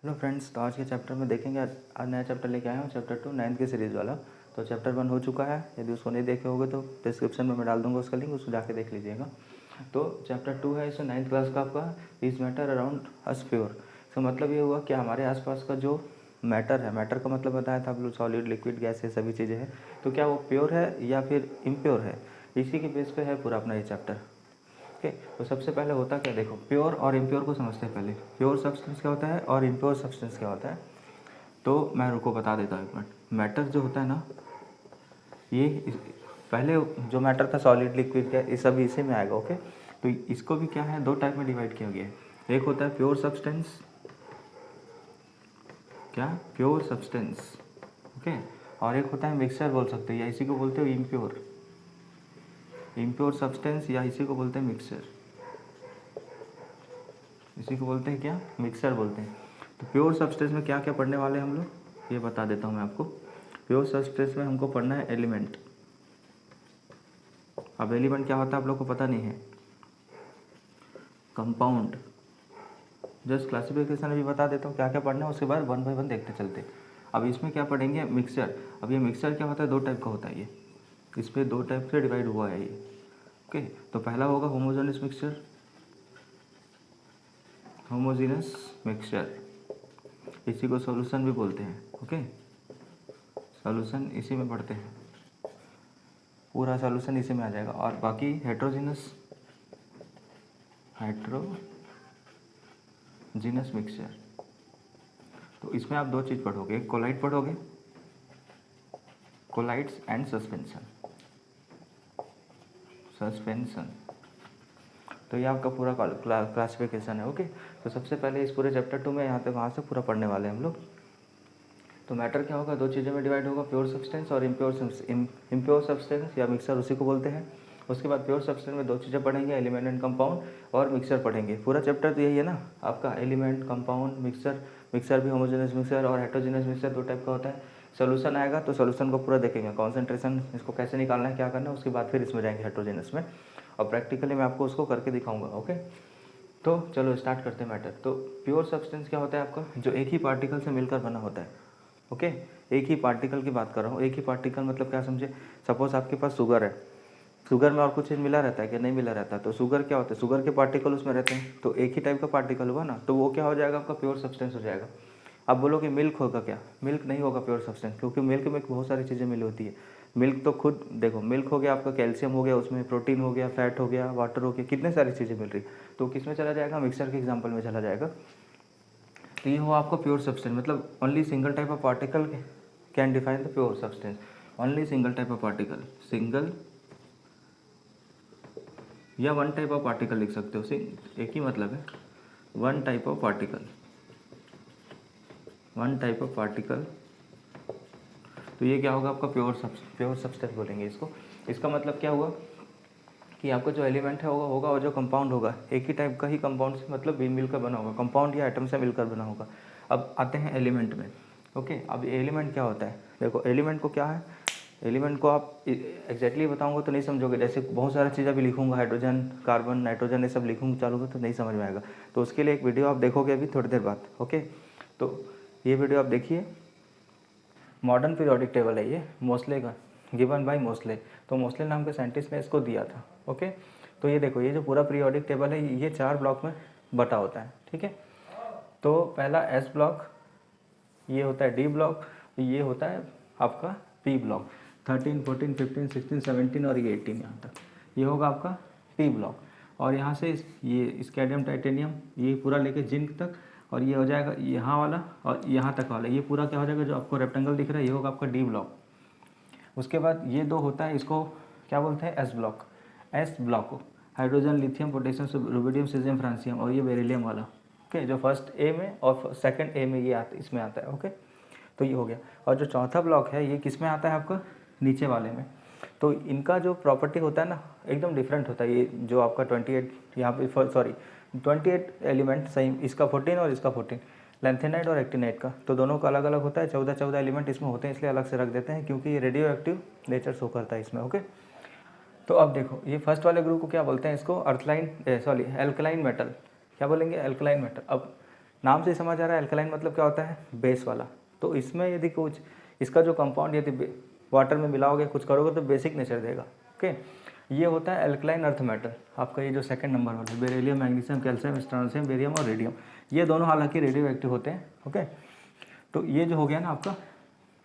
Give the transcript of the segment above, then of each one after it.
Hello friends, तो आज के चैप्टर में देखेंगे। आज नया चैप्टर लेके आया हूँ, चैप्टर 2 9th की सीरीज़ वाला। तो चैप्टर 1 हो चुका है। यदि उसको नहीं देखे होगे तो डिस्क्रिप्शन में मैं डाल दूंगा उसका लिंक, उसको जाके देख लीजिएगा। तो चैप्टर 2 है, इसमें 9th क्लास का आपका is matter around us pure. तो मतलब ये हुआ कि हमारे आसपास का जो मैटर है, मैटर का मतलब बताया था आप लोग, सॉलिड, लिक्विड, गैस, ये सभी चीज़ें हैं। तो क्या वो प्योर है या फिर इम्प्योर है, इसी के बेस पे है पूरा अपना ये चैप्टर। ओके, तो सबसे पहले होता क्या, देखो, प्योर और इम्प्योर को समझते हैं पहले। प्योर सब्सटेंस क्या होता है और इम्प्योर सब्सटेंस क्या होता है, तो मैं रुको बता देता हूँ एक मिनट। मैटर जो होता है ना, ये पहले जो मैटर था, सॉलिड, लिक्विड, क्या, ये सब इसी में आएगा। ओके, तो इसको भी क्या है, दो टाइप में डिवाइड किया गया है। एक होता है प्योर सब्सटेंस, क्या, प्योर सब्सटेंस, ओके, और एक होता है मिक्सचर बोल सकते हैं, या इसी को बोलते हो इम्प्योर, इम्प्योर सब्सटेंस, या इसी को बोलते हैं मिक्सचर, इसी को बोलते हैं क्या, मिक्सर बोलते हैं। तो प्योर सब्सटेंस में क्या क्या पढ़ने वाले हैं हम लोग, ये बता देता हूँ मैं आपको। प्योर सब्सटेंस में हमको पढ़ना है एलिमेंट। अब एलिमेंट क्या होता है आप लोग को पता नहीं है, कंपाउंड। जस्ट क्लासिफिकेशन अभी बता देता हूँ क्या क्या पढ़ना है, उसके बाद 1 बाय 1 देखते चलते। अब इसमें क्या पढ़ेंगे, मिक्सचर। अब ये मिक्सचर क्या होता है, दो टाइप का होता है ये, इस पर दो टाइप से डिवाइड हुआ है ये। ओके, तो पहला होगा होमोजेनस मिक्सचर, होमोजेनस मिक्सचर, इसी को सॉल्यूशन भी बोलते हैं। ओके, सॉल्यूशन इसी में पढ़ते हैं, पूरा सॉल्यूशन इसी में आ जाएगा। और बाकी हेट्रोजीनस, हेट्रोजीनस मिक्सचर, तो इसमें आप दो चीज़ पढ़ोगे, कोलाइड पढ़ोगे, कोलाइड्स एंड सस्पेंशन, सस्पेंशन। तो ये आपका पूरा क्लासिफिकेशन है। ओके, तो सबसे पहले इस पूरे चैप्टर 2 में यहाँ से वहाँ से पूरा पढ़ने वाले हैं हम लोग। तो मैटर क्या होगा, दो चीज़ों में डिवाइड होगा, प्योर सब्सटेंस और इम्प्योर सब्सटेंस या मिक्सर उसी को बोलते हैं। उसके बाद प्योर सब्सटेंस में दो चीज़ें पढ़ेंगे, एलिमेंट एंड कंपाउंड, और मिक्सर पढ़ेंगे। पूरा चैप्टर तो यही है ना आपका, एलिमेंट, कंपाउंड, मिक्सर। मिक्सर भी होमोजेनस मिक्सर और हेट्रोजेनस मिक्सर दो टाइप का होता है। सोल्यूशन आएगा तो सोल्यूशन को पूरा देखेंगे, कॉन्सेंट्रेशन इसको कैसे निकालना है, क्या करना है, उसके बाद फिर इसमें जाएंगे हेट्रोजेनस में, और प्रैक्टिकली मैं आपको उसको करके दिखाऊंगा। ओके, तो चलो स्टार्ट करते हैं मैटर। तो प्योर सब्सटेंस क्या होता है आपका, जो एक ही पार्टिकल से मिलकर बना होता है। ओके, एक ही पार्टिकल की बात कर रहा हूँ। एक ही पार्टिकल मतलब क्या समझे, सपोज आपके पास शुगर है, शुगर में और कुछ चीज़ मिला रहता है कि नहीं मिला रहता है, तो शुगर क्या होता है, शुगर के पार्टिकल उसमें रहते हैं, तो एक ही टाइप का पार्टिकल हुआ ना, तो वो क्या हो जाएगा, आपका प्योर सब्सटेंस हो जाएगा। अब बोलो कि मिल्क होगा, क्या मिल्क नहीं होगा प्योर सब्सटेंस, क्योंकि मिल्क में बहुत सारी चीज़ें मिली होती है। मिल्क तो खुद देखो, मिल्क हो गया आपका, कैल्शियम हो गया उसमें, प्रोटीन हो गया, फैट हो गया, वाटर हो गया, कितने सारी चीज़ें मिल रही, तो किस में चला जाएगा, मिक्सर के एग्जाम्पल में चला जाएगा। तो ये हुआ आपका प्योर सब्सटेंस, मतलब only single type of particle can define the pure substance. Only single type of particle, single या वन टाइप ऑफ पार्टिकल लिख सकते हो, एक ही मतलब है, one type of particle, one type of particle. तो ये क्या होगा आपका प्योर सब्सटेंस बोलेंगे इसको। इसका मतलब क्या हुआ कि आपका जो एलिमेंट है होगा और जो कंपाउंड होगा एक ही टाइप का ही कंपाउंड से मतलब मिलकर बना होगा, कंपाउंड या एटम से मिलकर बना होगा। अब आते हैं एलिमेंट में। ओके, अब एलिमेंट क्या होता है, देखो एलिमेंट को क्या है, एलिमेंट को आप एग्जैक्टली बताऊंगा तो नहीं समझोगे, जैसे बहुत सारी चीज़ें भी लिखूंगा, हाइड्रोजन, कार्बन, नाइट्रोजन, ये सब लिखूंगा चालू तो नहीं समझ में आएगा। तो उसके लिए एक वीडियो आप देखोगे अभी थोड़ी देर बाद। ओके, तो ये वीडियो आप देखिए। मॉडर्न पीरियोडिक टेबल है ये, मोस्ले का, गिवन बाय मोस्ले। तो मोस्ले नाम के साइंटिस्ट ने इसको दिया था। ओके, तो ये देखो, ये जो पूरा पीरियोडिक टेबल है ये 4 ब्लॉक में बटा होता है। ठीक है, तो पहला एस ब्लॉक, ये होता है डी ब्लॉक, ये होता है आपका पी ब्लॉक, 13, 14, 15, 16, 17 और ये 18 यहाँ तक, ये होगा आपका पी ब्लॉक। और यहाँ से ये स्कैडियम, टाइटेनियम, ये पूरा लेके जिंक तक, और ये हो जाएगा यहाँ वाला और यहाँ तक वाला, ये पूरा क्या हो जाएगा, जो आपको रेक्टेंगल दिख रहा है ये होगा आपका डी ब्लॉक। उसके बाद ये दो होता है, इसको क्या बोलते हैं, एस ब्लॉक। एस ब्लॉक को hydrogen, lithium, potassium, rubidium, caesium, francium, और ये बेरिलियम वाला। ओके, जो फर्स्ट ए में और सेकंड ए में ये आता है, इसमें आता है। ओके, तो ये हो गया। और जो चौथा ब्लॉक है ये किस में आता है आपका, नीचे वाले में। तो इनका जो प्रॉपर्टी होता है ना एकदम डिफरेंट होता है। ये जो आपका 28 यहाँ पे, सॉरी 28 एलिमेंट सही, इसका 14 और इसका 14, लेंथेनाइट और एक्टिनाइट का, तो दोनों का अलग अलग होता है। 14 एलिमेंट इसमें होते हैं, इसलिए अलग से रख देते हैं क्योंकि ये रेडियो एक्टिव नेचर शो करता है इसमें। ओके, तो अब देखो ये फर्स्ट वाले ग्रुप को क्या बोलते हैं, इसको अर्थलाइन, सॉरी एल्कलाइन मेटल, क्या बोलेंगे, एल्कलाइन मेटल। अब नाम से ही समझ आ रहा है अल्कलाइन मतलब क्या होता है, बेस वाला। तो इसमें यदि कुछ इसका जो कंपाउंड यदि वाटर में मिलाओगे कुछ करोगे तो बेसिक नेचर देगा। ओके, ये होता है अल्कलाइन अर्थ मेटल। आपका ये जो सेकंड नंबर वाला beryllium, magnesium, calcium, strontium, barium और रेडियम, ये दोनों हालांकि रेडियो एक्टिव होते हैं। ओके, तो ये जो हो गया ना आपका,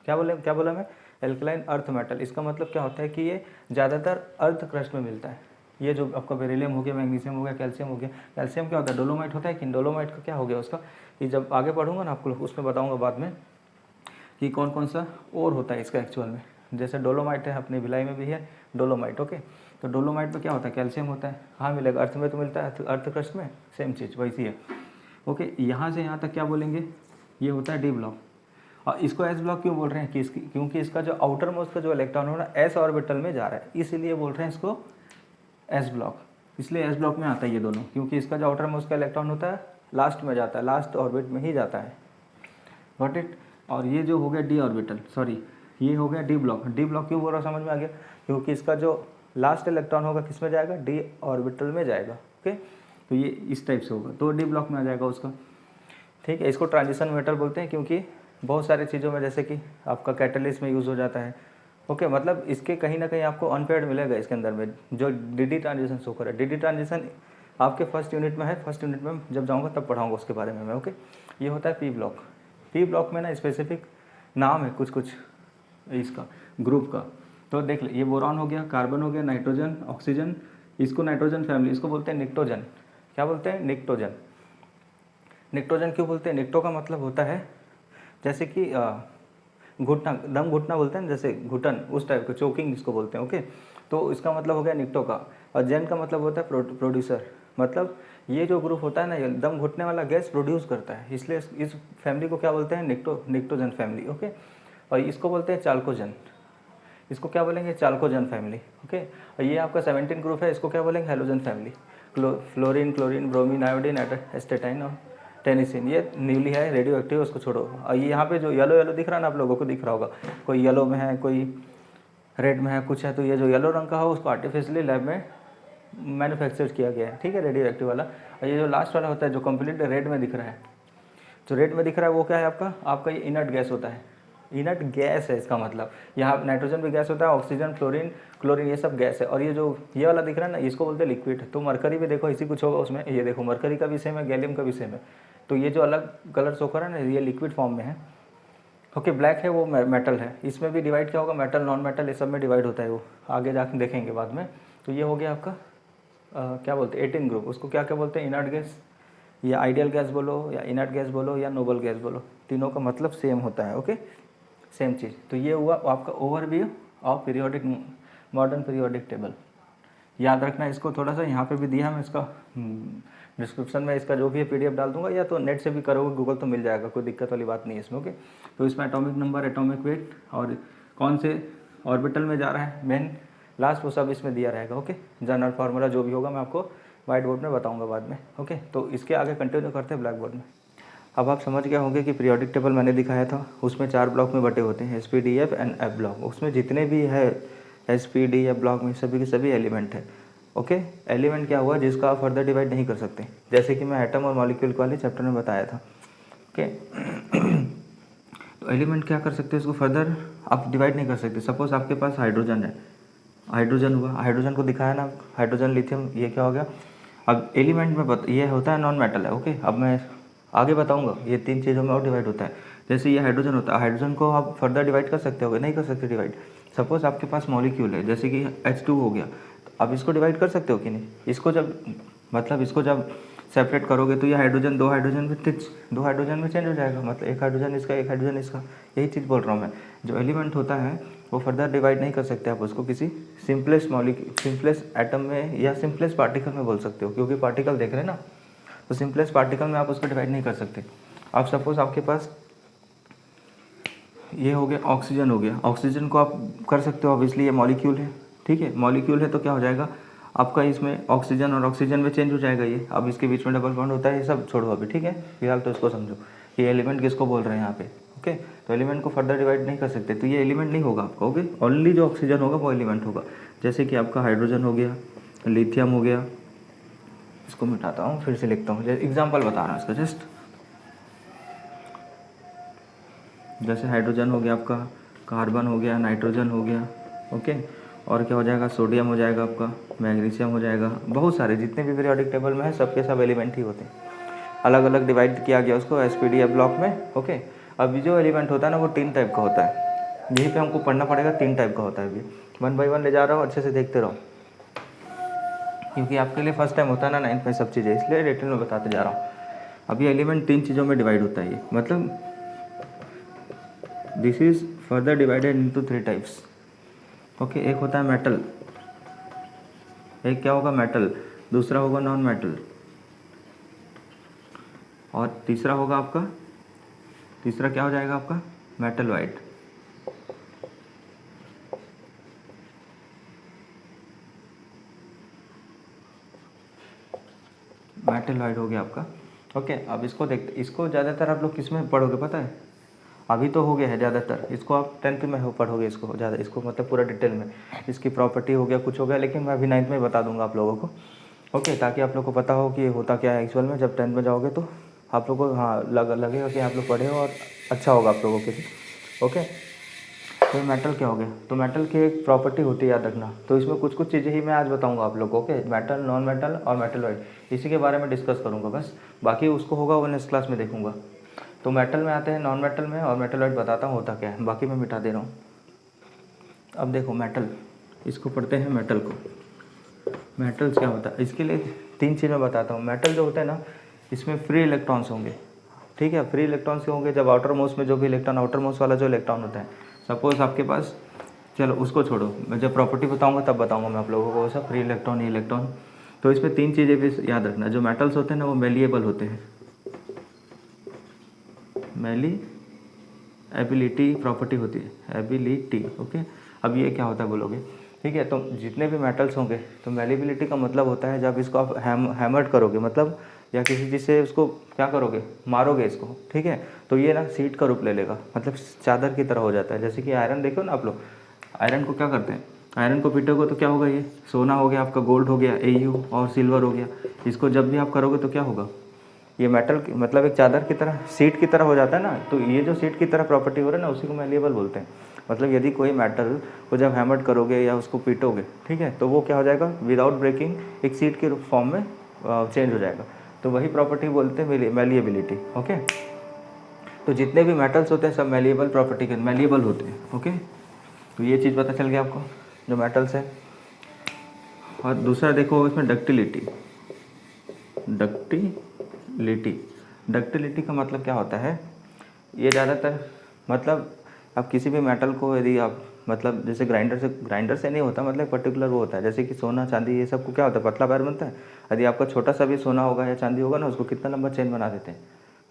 क्या बोला मैं, एल्कलाइन अर्थ मेटल। इसका मतलब क्या होता है कि ये ज़्यादातर अर्थ क्रस्ट में मिलता है। ये जो आपका बेरिलियम हो गया, मैग्नीशियम हो गया, कैल्शियम हो गया। कैल्शियम क्या होता है, डोलोमाइट होता है कि डोलोमाइट का क्या हो गया उसका, ये जब आगे पढ़ूंगा ना आपको उसमें बताऊंगा बाद में कि कौन कौन सा और होता है इसका एक्चुअल में। जैसे डोलोमाइट है, अपनी भिलाई में भी है डोलोमाइट। ओके, तो डोलोमाइट में क्या होता है, कैल्शियम होता है। कहाँ मिलेगा, अर्थ में तो मिलता है, अर्थ क्रस्ट में, सेम चीज़ वैसी है। ओके, यहाँ से यहाँ तक क्या बोलेंगे, ये होता है डी ब्लॉक। और इसको एस ब्लॉक क्यों बोल रहे हैं, क्योंकि इसका जो आउटर मोस्ट का जो इलेक्ट्रॉन हो ना एस ऑर्बिटल में जा रहा है, इसीलिए बोल रहे हैं इसको एस ब्लॉक। इसलिए एस ब्लॉक में आता है ये दोनों, क्योंकि इसका जो आउटर मोस्ट का इलेक्ट्रॉन होता है लास्ट में जाता है, लास्ट ऑर्बिट में ही जाता है। Got it. और ये जो हो गया डी ऑर्बिटल, सॉरी ये हो गया डी ब्लॉक। डी ब्लॉक क्यों बोल रहा, समझ में आ गया, क्योंकि इसका जो लास्ट इलेक्ट्रॉन होगा किस में जाएगा, डी ऑर्बिटल में जाएगा। ओके, तो ये इस टाइप से होगा, तो डी ब्लॉक में आ जाएगा उसका। ठीक है, इसको ट्रांजिशन मेटल बोलते हैं क्योंकि बहुत सारी चीज़ों में जैसे कि आपका कैटलिस्ट में यूज़ हो जाता है। ओके, मतलब इसके कहीं ना कहीं आपको अनपेयर्ड मिलेगा इसके अंदर में जो डी ट्रांजिशन शो कर है। डी ट्रांजिशन आपके फर्स्ट यूनिट में है, फर्स्ट यूनिट में जब जाऊँगा तब पढ़ाऊँगा उसके बारे में मैं। ओके, ये होता है पी ब्लॉक। पी ब्लॉक में ना स्पेसिफिक नाम है कुछ इसका ग्रुप का। तो देख ले, ये बोरॉन हो गया, कार्बन हो गया, नाइट्रोजन, ऑक्सीजन, इसको नाइट्रोजन फैमिली, इसको बोलते हैं निक्टोजन। क्या बोलते हैं, निक्टोजन। निक्टोजन क्यों बोलते हैं, निक्टो का मतलब होता है जैसे कि घुटना, दम घुटना बोलते हैं जैसे घुटन, उस टाइप का, चोकिंग जिसको बोलते हैं। ओके, तो इसका मतलब हो गया निक्टो का। और जेन का मतलब होता है प्रोड्यूसर, मतलब ये जो ग्रुप होता है ना ये दम घुटने वाला गैस प्रोड्यूस करता है, इसलिए इस फैमिली को क्या बोलते हैं, निक्टोजन फैमिली। ओके, और इसको बोलते हैं चाल्कोजन, इसको क्या बोलेंगे, चाल्कोजन फैमिली। ओके, और ये आपका 17 ग्रुप है, इसको क्या बोलेंगे, halogen family. Fluorine, chlorine, bromine, iodine, astatine और टेनिसिन, ये न्यूली है, रेडियो एक्टिव, उसको छोड़ो। और ये यहाँ पे जो येलो दिख रहा है ना, आप लोगों को दिख रहा होगा, कोई येलो में है, कोई रेड में है, कुछ है, तो ये जो येलो रंग का है उसको आर्टिफिशियली लैब में मैन्युफैक्चर किया गया है। ठीक है, रेडियो एक्टिव वाला। और ये जो लास्ट वाला होता है जो कम्प्लीट रेड में दिख रहा है, जो रेड में दिख रहा है वो क्या है आपका ये इनर्ट गैस होता है। इनर्ट गैस है इसका मतलब, यहाँ नाइट्रोजन भी गैस होता है, ऑक्सीजन, क्लोरीन ये सब गैस है। और ये जो ये वाला दिख रहा है ना इसको बोलते हैं लिक्विड। तो मरकरी भी देखो इसी कुछ होगा उसमें, ये देखो मरकरी का भी सेम है, गैलियम का भी सेम है। तो ये जो अलग कलर शो कर रहा है ना ये लिक्विड फॉर्म में है। ओके, ब्लैक है वो मेटल है, इसमें भी डिवाइड क्या होगा, मेटल, नॉन मेटल, ये सब में डिवाइड होता है, वो आगे जाके देखेंगे बाद में। तो ये हो गया आपका क्या बोलते हैं 18 ग्रुप। उसको क्या क्या बोलते हैं, इनर्ट गैस या आइडियल गैस बोलो या इनर्ट गैस बोलो या नोबल गैस बोलो, तीनों का मतलब सेम होता है। ओके, सेम चीज़। तो ये हुआ आपका overview of periodic, modern periodic table. याद रखना इसको, थोड़ा सा यहाँ पे भी दिया मैं इसका डिस्क्रिप्शन में, इसका जो भी है पीडीएफ डाल दूंगा, या तो नेट से भी करोगे गूगल तो मिल जाएगा, कोई दिक्कत वाली बात नहीं है इसमें। ओके, तो इसमें एटॉमिक नंबर, एटॉमिक वेट और कौन से ऑर्बिटल में जा रहा है मेन लास्ट, वो सब इसमें दिया रहेगा। ओके, जनरल फार्मूला जो भी होगा मैं आपको व्हाइट बोर्ड में बताऊंगा बाद में। ओके, तो इसके आगे कंटिन्यू करते हैं ब्लैक बोर्ड में। अब आप समझ गए होंगे कि पीरियोडिक टेबल मैंने दिखाया था, उसमें 4 ब्लॉक में बटे होते हैं, SPDF एंड F ब्लॉक। उसमें जितने भी है SPDF ब्लॉक में सभी के सभी एलिमेंट है। ओके, एलिमेंट क्या हुआ जिसका आप फर्दर डिवाइड नहीं कर सकते, जैसे कि मैं एटम और मॉलिक्यूल वाले चैप्टर में बताया था। ओके, तो एलिमेंट क्या कर सकते हैं, इसको फर्दर आप डिवाइड नहीं कर सकते। सपोज आपके पास हाइड्रोजन है, हाइड्रोजन हुआ, हाइड्रोजन को दिखाया ना, हाइड्रोजन, लिथियम, ये क्या हो गया। अब एलिमेंट में ये होता है नॉन मेटल है। ओके, अब मैं आगे बताऊंगा, ये 3 चीज़ों में और डिवाइड होता है। जैसे ये हाइड्रोजन होता है, हाइड्रोजन को आप फर्दर डिवाइड कर सकते हो, नहीं कर सकते डिवाइड। सपोज आपके पास मॉलिक्यूल है जैसे कि H2 हो गया, तो आप इसको डिवाइड कर सकते हो कि नहीं, इसको जब सेपरेट करोगे तो ये हाइड्रोजन 2 हाइड्रोजन में चेंज हो जाएगा, मतलब 1 हाइड्रोजन इसका, 1 हाइड्रोजन इसका, यही चीज़ बोल रहा हूँ मैं। जो एलिमेंट होता है वो फर्दर डिवाइड नहीं कर सकते आप उसको किसी सिंपलेस्ट एटम में या सिंपलेस्ट पार्टिकल में बोल सकते हो, क्योंकि पार्टिकल देख रहे हैं ना, तो सिंपलेस्ट पार्टिकल में आप उसको डिवाइड नहीं कर सकते। आप सपोज आपके पास ये हो गया, ऑक्सीजन हो गया, ऑक्सीजन को आप कर सकते हो, ऑब्वियसली ये मॉलिक्यूल है। ठीक है, मॉलिक्यूल है तो क्या हो जाएगा आपका, इसमें ऑक्सीजन और ऑक्सीजन में चेंज हो जाएगा ये। अब इसके बीच में डबल बॉन्ड होता है, ये सब छोड़ो अभी। ठीक है, फिलहाल तो इसको समझो, ये एलिमेंट किसको बोल रहे हैं यहाँ पे। ओके, तो एलिमेंट को फर्दर डिवाइड नहीं कर सकते, तो ये एलिमेंट नहीं होगा आपका। ओके, ओनली जो ऑक्सीजन होगा वो एलिमेंट होगा। जैसे कि आपका हाइड्रोजन हो गया, लिथियम हो गया, इसको मिटाता हूँ फिर से लिखता हूँ, जैसे एग्जाम्पल बता रहा हूँ इसका जस्ट। जैसे हाइड्रोजन हो गया आपका, कार्बन हो गया, नाइट्रोजन हो गया, ओके। और क्या हो जाएगा, सोडियम हो जाएगा आपका, मैग्नीशियम हो जाएगा, बहुत सारे जितने भी पीरियोडिक टेबल में है सबके सब एलिमेंट ही होते हैं। अलग अलग डिवाइड किया गया उसको एसपीडीएफ ब्लॉक में, ओके। अब जो एलिमेंट होता है ना वो 3 टाइप का होता है, यहीं पे हमको पढ़ना पड़ेगा। 3 टाइप का होता है, अभी 1 बाई 1 ले जा रहा हूँ, अच्छे से देखते रहो, क्योंकि आपके लिए फर्स्ट टाइम होता है ना 9th में सब चीज़ें, इसलिए डिटेल में बताते जा रहा हूँ। अब ये एलिमेंट 3 चीज़ों में डिवाइड होता है, ये मतलब this is further divided into 3 types, okay. एक होता है मेटल, एक क्या होगा मेटल, दूसरा होगा नॉन मेटल, और तीसरा होगा आपका, तीसरा क्या हो जाएगा आपका, मेटल वाइट। मेटल वाइट हो गया आपका, ओके। अब इसको देखते, इसको ज़्यादातर आप लोग किस में पढ़ोगे पता है, अभी तो हो गया है ज़्यादातर, इसको आप 10th में हो पढ़ोगे इसको ज़्यादा, इसको मतलब पूरा डिटेल में, इसकी प्रॉपर्टी हो गया, कुछ हो गया, लेकिन मैं अभी 9th में बता दूंगा आप लोगों को, ओके। ताकि आप लोग को पता हो कि ये होता क्या है एक्चुअल में। जब 10th में जाओगे तो आप लोग को हाँ लगेगा कि आप लोग पढ़े हो और अच्छा होगा आप लोगों के लिए, ओके। तो मेटल क्या हो गया, तो मेटल की एक प्रॉपर्टी होती है, याद रखना। तो इसमें कुछ कुछ चीज़ें ही मैं आज बताऊंगा आप लोगों को, ओके। मेटल, नॉन मेटल और मेटल वाइट, इसी के बारे में डिस्कस करूंगा बस, बाकी उसको होगा वो नेक्स्ट क्लास में देखूंगा। तो मेटल में आते हैं, नॉन मेटल में, और मेटल वाइट बताता हूँ होता क्या है, बाकी मैं मिटा दे रहा हूँ। अब देखो मेटल, इसको पढ़ते हैं मेटल को। मेटल्स क्या होता है, इसके लिए 3 चीज़ मैं बताता हूँ। मेटल जो होता है ना, इसमें फ्री इलेक्ट्रॉन्स होंगे, ठीक है। फ्री इलेक्ट्रॉन्स क्यों होंगे, जब आउटर मोस्ट में जो भी इलेक्ट्रॉन, आउटर मोस्ट वाला जो इलेक्ट्रॉन होता है, सपोज आपके पास, चलो उसको छोड़ो, मैं जब प्रॉपर्टी बताऊंगा तब बताऊंगा मैं आप लोगों को, सब फ्री इलेक्ट्रॉन ही इलेक्ट्रॉन। तो इसमें 3 चीज़ें भी याद रखना, जो मेटल्स होते हैं ना वो मेलिएबल होते हैं, एबिलिटी प्रॉपर्टी होती है, एबिलिटी, ओके। अब ये क्या होता है बोलोगे, ठीक है। तो जितने भी मेटल्स होंगे, तो मेलिबिलिटी का मतलब होता है जब इसको आप हैमर्ड करोगे, मतलब या किसी चीज़ से उसको क्या करोगे, मारोगे इसको, ठीक है। तो ये ना सीट का रूप ले लेगा, मतलब चादर की तरह हो जाता है। जैसे कि आयरन देखो ना आप लोग, आयरन को क्या करते हैं, आयरन को पीटोगे तो क्या होगा, ये सोना हो गया आपका, गोल्ड हो गया AU, और सिल्वर हो गया। इसको जब भी आप करोगे तो क्या होगा, ये मेटल मतलब एक चादर की तरह, सीट की तरह हो जाता है ना। तो ये जो सीट की तरह प्रॉपर्टी हो रहा है ना, उसी को मेलिएबल बोलते हैं। मतलब यदि कोई मेटल को जब हैमर्ड करोगे या उसको पीटोगे, ठीक है, तो वो क्या हो जाएगा, विदाउट ब्रेकिंग एक सीट के फॉर्म में चेंज हो जाएगा। तो वही प्रॉपर्टी बोलते हैं मेलिएबिलिटी, ओके। तो जितने भी मेटल्स होते हैं सब मेलिएबल प्रॉपर्टी के मेलिएबल होते हैं, ओके। तो ये चीज़ पता चल गया आपको, जो मेटल्स है। और दूसरा देखो इसमें डक्टिलिटी, डक्टिलिटी का मतलब क्या होता है, ये ज़्यादातर मतलब आप किसी भी मेटल को यदि आप मतलब जैसे ग्राइंडर से नहीं होता, मतलब पर्टिकुलर वो होता है, जैसे कि सोना चांदी ये सब को क्या होता है, पतला वायर बनता है। यदि आपका छोटा सा भी सोना होगा या चांदी होगा ना, उसको कितना लंबा चेन बना देते हैं,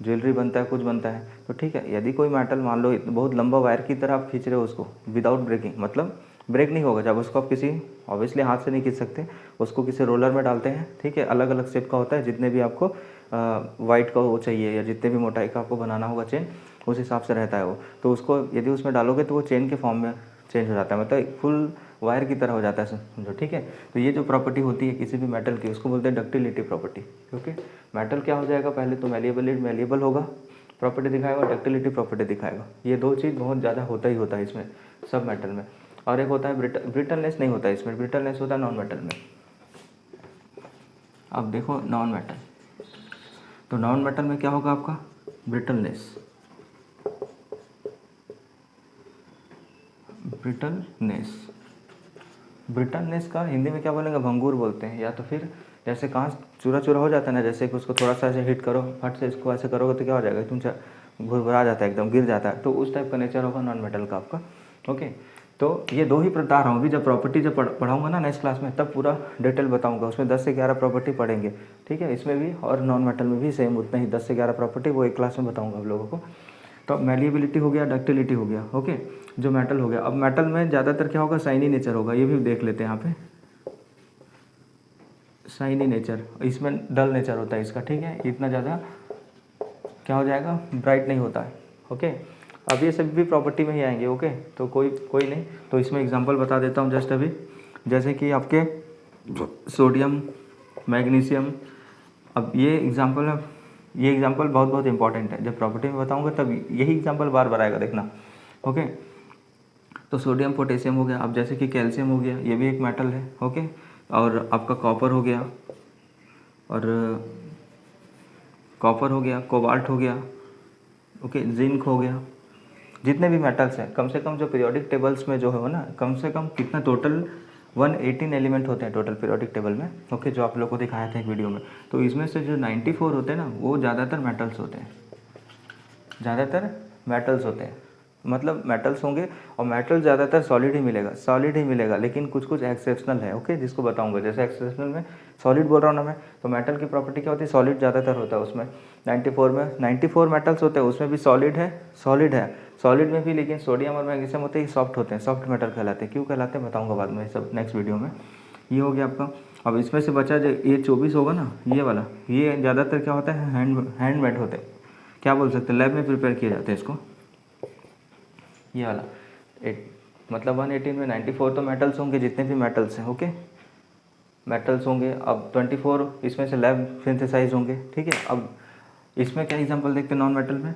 ज्वेलरी बनता है, कुछ बनता है। तो ठीक है, यदि कोई मेटल मान लो बहुत लंबा वायर की तरह आप खींच रहे हो उसको विदाउट ब्रेकिंग, मतलब ब्रेक नहीं होगा जब उसको आप किसी ऑब्वियसली हाथ से नहीं खींच सकते, उसको किसी रोलर में डालते हैं, ठीक है। अलग अलग शेप का होता है, जितने भी आपको वाइट का वो चाहिए या जितने भी मोटाई का आपको बनाना होगा चेन, उस हिसाब से रहता है वो। तो उसको यदि उसमें डालोगे तो वो चेन के फॉर्म में चेंज हो जाता है, मतलब फुल वायर की तरह हो जाता है समझो, ठीक है। तो ये जो प्रॉपर्टी होती है किसी भी मेटल की, उसको बोलते हैं डक्टिलिटी प्रॉपर्टी, ओके। मेटल क्या हो जाएगा, पहले तो मेलिएबल होगा, प्रॉपर्टी दिखाएगा, डक्टिलिटी प्रॉपर्टी दिखाएगा। ये 2 चीज़ बहुत ज़्यादा होता ही होता है इसमें सब मेटल में। और एक होता है ब्रिटलनेस, नहीं होता है इसमें, ब्रिटलनेस होता है नॉन मेटल में। अब देखो नॉन मेटल, तो नॉन मेटल में क्या होगा आपका, ब्रिटलनेस का हिंदी में क्या बोलेंगे, भंगूर बोलते हैं। या तो फिर जैसे कांच चूरा चूरा हो जाता है ना, जैसे कि उसको थोड़ा सा ऐसे हिट करो, फट से इसको ऐसे करोगे तो क्या हो जाएगा, तुम भुरभुरा जाता है, एकदम गिर जाता है। तो उस टाइप का नेचर होगा नॉन मेटल का आपका, ओके। तो ये 2 ही बता रहा हूँ अभी, जब प्रॉपर्टी जब पढ़ाऊंगा ना नेक्स्ट क्लास में, तब पूरा डिटेल बताऊंगा। उसमें 10 से 11 प्रॉपर्टी पढ़ेंगे, ठीक है। इसमें भी और नॉन मेटल में भी सेम उतना ही 10 से 11 प्रॉपर्टी, वो एक क्लास में बताऊंगा आप लोगों को। तो मेलिएबिलिटी हो गया, डक्टिलिटी हो गया, ओके, जो मेटल हो गया। अब मेटल में ज़्यादातर क्या होगा, शाइनी नेचर होगा, ये भी देख लेते हैं यहाँ पे, शाइनी नेचर, इसमें डल नेचर होता है इसका, ठीक है। इतना ज़्यादा क्या हो जाएगा, ब्राइट नहीं होता है, ओके। अब ये सब भी प्रॉपर्टी में ही आएंगे, ओके। तो कोई नहीं, तो इसमें एग्जांपल बता देता हूँ जस्ट अभी, जैसे कि आपके सोडियम, मैग्नीशियम। अब ये एग्जांपल है, ये एग्जांपल बहुत बहुत इंपॉर्टेंट है, जब प्रॉपर्टी में बताऊंगा तब यही एग्जांपल बार बार आएगा, देखना। ओके, तो सोडियम पोटेशियम हो गया। अब जैसे कि कैल्शियम हो गया, ये भी एक मेटल है। ओके, और आपका कॉपर हो गया, और कॉपर हो गया, कोबाल्ट हो गया, ओके, जिंक हो गया। जितने भी मेटल्स हैं, कम से कम जो पीरियोडिक टेबल्स में जो है ना, कम से कम कितना टोटल 118 एलिमेंट होते हैं टोटल पीरियोडिक टेबल में। ओके, जो आप लोग को दिखाया था एक वीडियो में। तो इसमें से जो 94 होते हैं ना, वो ज़्यादातर मेटल्स होते हैं, ज़्यादातर मेटल्स होते हैं। मतलब मेटल्स होंगे, और मेटल ज़्यादातर सॉलिड ही मिलेगा, सॉलिड ही मिलेगा, लेकिन कुछ कुछ एक्सेप्शनल है। ओके, जिसको बताऊंगा। जैसे एक्सेप्शनल में सॉलिड बोल रहा हूँ ना मैं, तो मेटल की प्रॉपर्टी क्या होती है, सॉलिड ज़्यादातर होता है उसमें। 94 में 94 मेटल्स होते हैं, उसमें भी सॉलिड है, सॉलिड है, सॉलिड में भी। लेकिन सोडियम और मैग्नीशियम होते हैं सॉफ्ट होते हैं, सॉफ्ट मेटल कहलाते हैं। क्यों कहलाते हैं बताऊँगा बाद में, सब नेक्स्ट वीडियो में। ये हो गया आपका। अब इसमें से बचा जो ये 24 होगा ना, ये वाला, ये ज़्यादातर क्या होता है, हैंडमेड होते हैं। क्या बोल सकते हैं, लैब में प्रिपेयर किए जाते हैं इसको। ये वाला मतलब 118 में 94 तो मेटल्स होंगे, जितने भी मेटल्स हैं। ओके, मेटल्स होंगे। अब 24 इसमें से लैब सिंथेसाइज होंगे। ठीक है, अब इसमें क्या एग्जांपल देखते हैं नॉन मेटल में।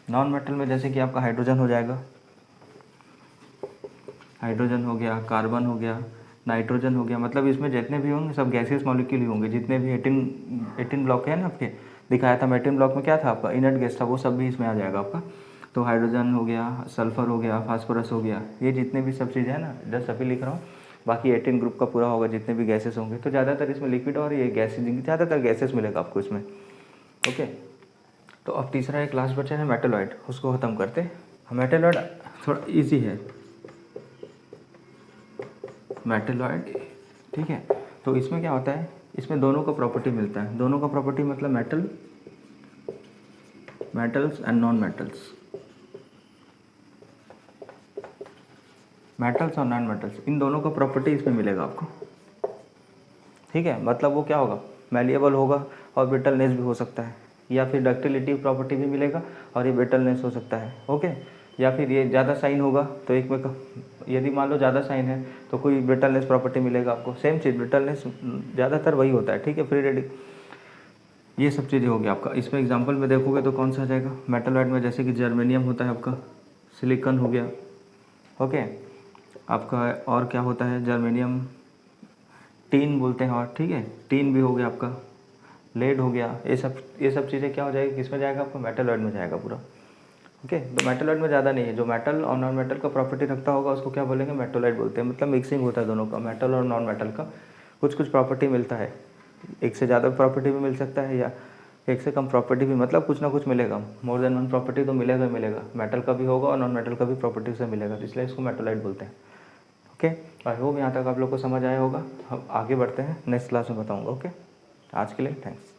नॉन मेटल में जैसे कि आपका हाइड्रोजन हो जाएगा, हाइड्रोजन हो गया, कार्बन हो गया, नाइट्रोजन हो गया। मतलब इसमें जितने भी होंगे सब गैसियस मॉलिक्यूल ही होंगे। जितने भी 18 ब्लॉक है ना, आपके दिखाया था मैं, 18 ब्लॉक में क्या था आपका, इनर्ट गैस था, वो सब भी इसमें आ जाएगा आपका। तो हाइड्रोजन हो गया, सल्फर हो गया, फास्फोरस हो गया, ये जितने भी सब चीज़ें हैं ना, जस्ट अभी लिख रहा हूँ। बाकी 18 ग्रुप का पूरा होगा, जितने भी गैसेस होंगे। तो ज़्यादातर इसमें लिक्विड और ये गैसेज, ज़्यादातर गैसेस मिलेगा आपको इसमें। ओके, तो अब तीसरा एक लास्ट बचा है मेटलॉइड, उसको ख़त्म करते हैं। मेटलॉइड थोड़ा ईजी है, मेटलॉइड। ठीक है, तो इसमें क्या होता है, इसमें दोनों का प्रॉपर्टी मिलता है। दोनों का प्रॉपर्टी मतलब metals and non metals, metals और नॉन मेटल्स, इन दोनों का प्रॉपर्टी इसमें मिलेगा आपको। ठीक है, मतलब वो क्या होगा, मैलिएबल होगा, और ब्रिटलनेस भी हो सकता है, या फिर डक्टिलिटी प्रॉपर्टी भी मिलेगा, और ये ब्रिटलनेस हो सकता है। ओके, या फिर ये ज़्यादा साइन होगा तो एक में यदि मान लो ज़्यादा साइन है तो कोई ब्रिटलनेस प्रॉपर्टी मिलेगा आपको। सेम चीज़, ब्रिटलनेस ज़्यादातर वही होता है। ठीक है, फ्री रेडिकल, ये सब चीज़ें होगी आपका। इसमें एग्जांपल में देखोगे तो कौन सा आ जाएगा मेटलॉइड में, जैसे कि जर्मेनियम होता है आपका, सिलिकॉन हो गया। ओके, आपका और क्या होता है, जर्मेनियम, टीन बोलते हैं, और ठीक है, टीन भी हो गया आपका, लेड हो गया। ये सब चीज़ें क्या हो जाएगी, किस में जाएगा आपका, मेटलॉइड में जाएगा पूरा। ओके, तो मेटलॉइड में ज़्यादा नहीं है, जो मेटल और नॉन मेटल का प्रॉपर्टी रखता होगा उसको क्या बोलेंगे, मेटलॉइड बोलते हैं। मतलब मिक्सिंग होता है दोनों का, मेटल और नॉन मेटल का, कुछ कुछ प्रॉपर्टी मिलता है। एक से ज़्यादा प्रॉपर्टी भी मिल सकता है, या एक से कम प्रॉपर्टी भी, मतलब कुछ ना कुछ मिलेगा। मोर देन वन प्रॉपर्टी तो मिलेगा मिलेगा, मेटल का भी होगा और नॉन मेटल का भी प्रॉपर्टी से मिलेगा, तो इसलिए इसको मेटलॉइड बोलते हैं। ओके, आई होप यहाँ तक आप लोग को समझ आया होगा। हम आगे बढ़ते हैं, नेक्स्ट क्लास में बताऊँगा। ओके, आज के लिए थैंक्स।